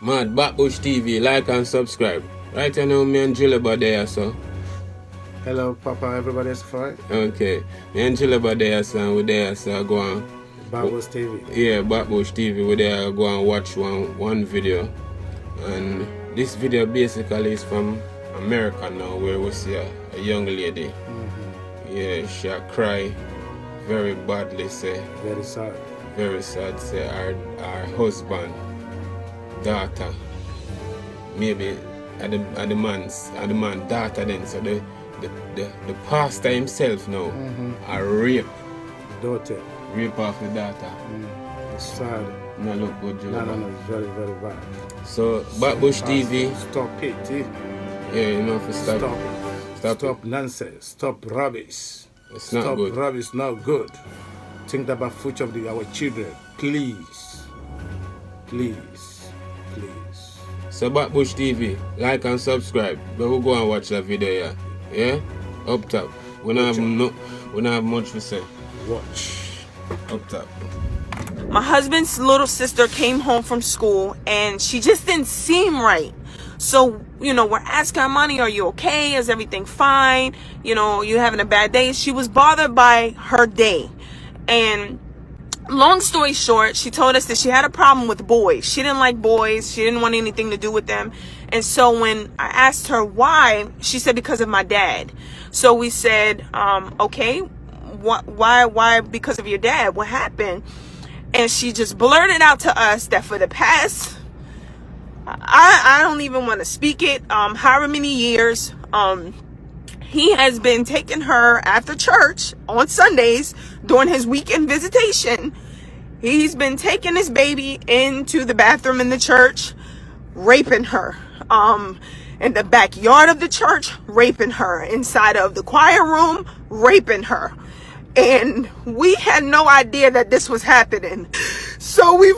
Mad Backbush TV, like and subscribe. Right now, me and Juleba there, so. Hello, Papa, everybody is fine? Okay. Me and Juleba there, so we there, so go on. Backbush TV. Yeah, Backbush TV, we there, go and watch one video. And this video basically is from America now, where we see a young lady. Yeah, she cry very badly, say. Very sad. Very sad, say our husband, daughter, maybe at the man's daughter then, so the pastor himself now are rape Daughter. Rape of the daughter. It's sad. No look good, Joe. No, it's very, very bad. So Backbush TV. Stop it, eh? Yeah, you know, for stop it. Stop nonsense. Stop rubbish. It's not good. Stop rubbish, not good. Think about future of our children. Please. Please. Please. So Backbush TV, like and subscribe. But we'll go and watch that video, yeah? Up top. We don't have much to say. Watch. Up top. My husband's little sister came home from school and she just didn't seem right. So, you know, we're asking her, Money, are you okay? Is everything fine? You know, you having a bad day? She was bothered by her day. And long story short, she told us that she had a problem with boys. She didn't like boys. She didn't want anything to do with them. And so when I asked her why, she said, because of my dad. So we said, okay, why because of your dad? What happened? And she just blurted out to us that for the past, I don't even want to speak it, however many years, he has been taking her after church on Sundays during his weekend visitation. He's been taking his baby into the bathroom in the church, raping her. In the backyard of the church, raping her. Inside of the choir room, raping her. And we had no idea that this was happening. So we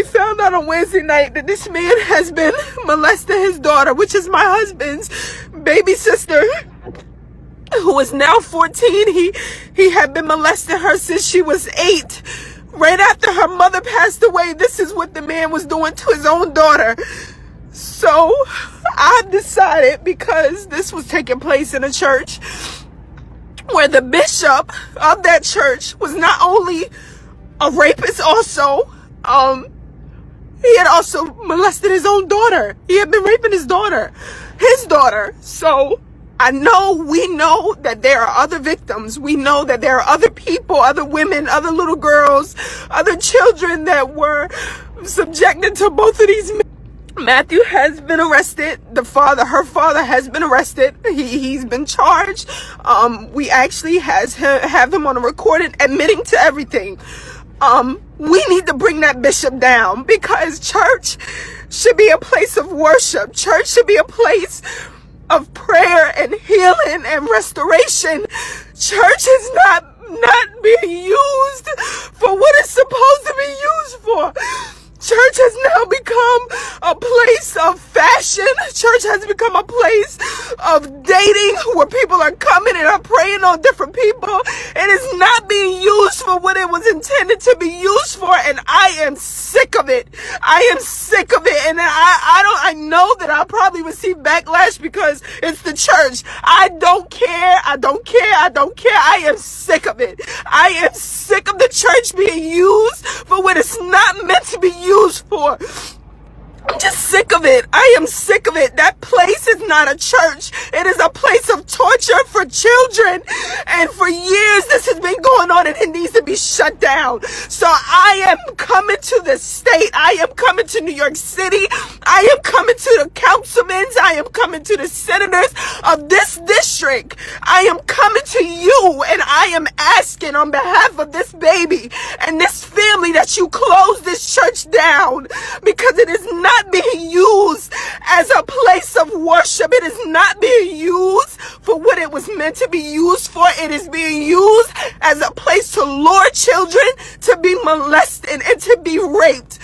found out on Wednesday night that this man has been molesting his daughter, which is my husband's baby sister, who is now 14. He had been molesting her since she was 8. Right after her mother passed away, this is what the man was doing to his own daughter. So I decided, because this was taking place in a church where the bishop of that church was not only a rapist, also, he had also molested his own daughter. He had been raping his daughter. So we know that there are other victims. We know that there are other people, other women, other little girls, other children that were subjected to both of these men. Matthew has been arrested. Her father has been arrested. He's been charged. We actually have him on a recording admitting to everything. We need to bring that bishop down, because church should be a place of worship. Church should be a place of prayer and healing and restoration. Church is not being used for what it's supposed to be used for. Church has now become a place of fashion. Church has become a place of dating, where people are coming and are preying on different people. It is not being used for what it was intended to be used for, and I am sick of it. I am sick of it, and I know that I'll probably receive backlash because it's the church. I don't care. I am sick of it. I am sick of the church being used for what it's not meant to be used for. I'm just sick of it. I am sick of it. That place is not a church. It is a place of torture for children. And for years this has been going on, and it needs to be shut down. So I am coming to the state. I am coming to New York City. I am coming to the councilmen. I am coming to the senators of this district. I am coming to you, and I am asking on behalf of this baby and this family that you close this church down, because it is not being used as a place of worship. It is not being used for what it was meant to be used for. It is being used as a place to lure children to be molested and to be raped.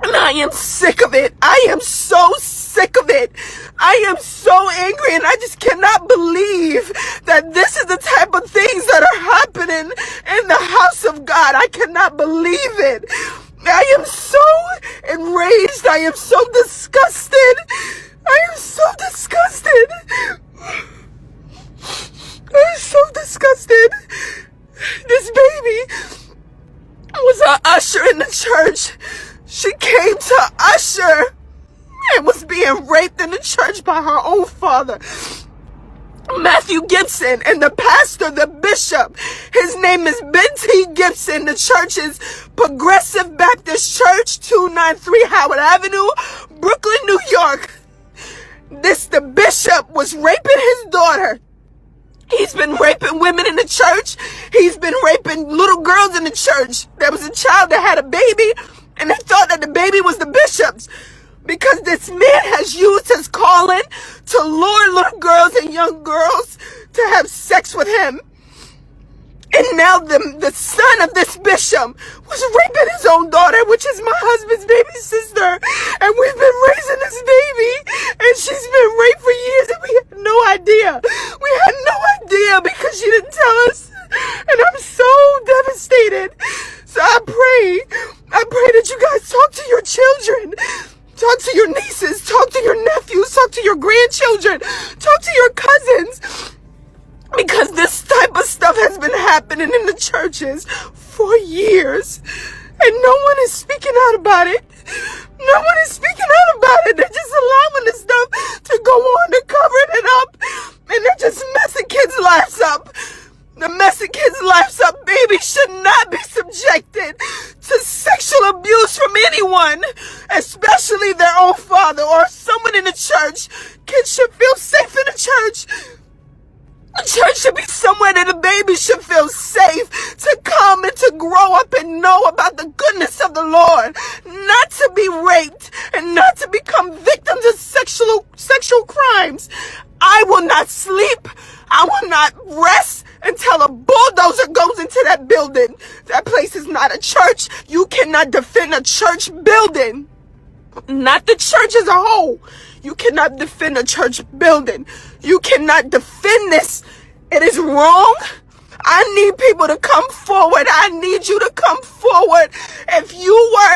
And I am sick of it. I am so sick of it. I am so angry, and I just cannot believe that this is the type of things that are happening in the house of God. I cannot believe it. I am so enraged. I am so disgusted. I am so disgusted. I am so disgusted. This baby was an usher in the church. She came to usher and was being raped in the church by her own father, Matthew Gibson, and the pastor, the bishop, his name is Benty Gibson. The church is Progressive Baptist Church, 293 Howard Avenue, Brooklyn, New York. The bishop was raping his daughter. He's been raping women in the church. He's been raping little girls in the church. There was a child that had a baby, and they thought that the baby was the bishop's, because this man has used his calling to lure little girls and young girls to have sex with him. And now the son of this bishop was raping his own daughter, which is my husband's baby sister. And we've been raising this baby, and she's been raped for years, and we had no idea. We had no idea because she didn't tell us. And I'm so devastated. So I pray that you guys talk to your children. Talk to your nieces, talk to your nephews, talk to your grandchildren, talk to your cousins. Because this type of stuff has been happening in the churches for years. And no one is speaking out about it. No one is speaking out about it. They're just allowing this stuff to go on. They're covering it up. And they're just messing kids' lives up. The messing kids' lives up. Babies should not be subjected to sexual abuse from anyone, especially their own father or someone in the church. Kids should feel safe in the church. The church should be somewhere that a baby should feel safe to come and to grow up and know about the goodness of the Lord, not to be raped and not to become victims of sexual crimes. I will not sleep. I will not rest until a bulldozer goes into that building. That place is not a church. You cannot defend a church building. Not the church as a whole. You cannot defend a church building. You cannot defend this. It is wrong. I need people to come forward. I need you to come forward. If you were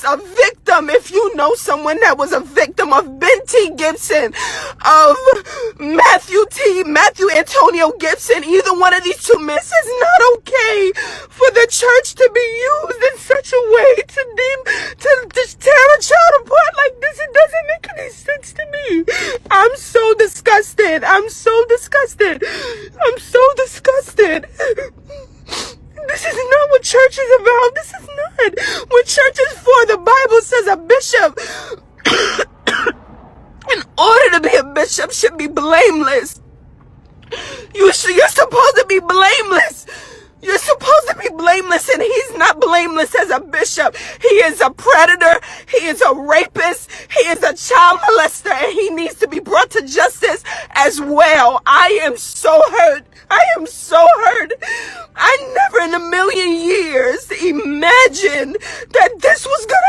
a victim, if you know someone that was a victim of Benty Gibson, of Matthew Antonio Gibson, either one of these two men, it's not okay for the church to be used in such a way to tear a child apart like this. It doesn't make any sense to me. I'm so disgusted. I'm so disgusted. I'm so disgusted. This is not what church is about. This is not what church is for. The Bible says a bishop, in order to be a bishop, should be blameless. You're supposed to be blameless. You're supposed to be blameless, and he's not blameless as a bishop. He is a predator. He is a rapist. He is a child molester, and he needs to be brought to justice as well. I am so hurt. I am so hurt. I never in a million years imagined that this was going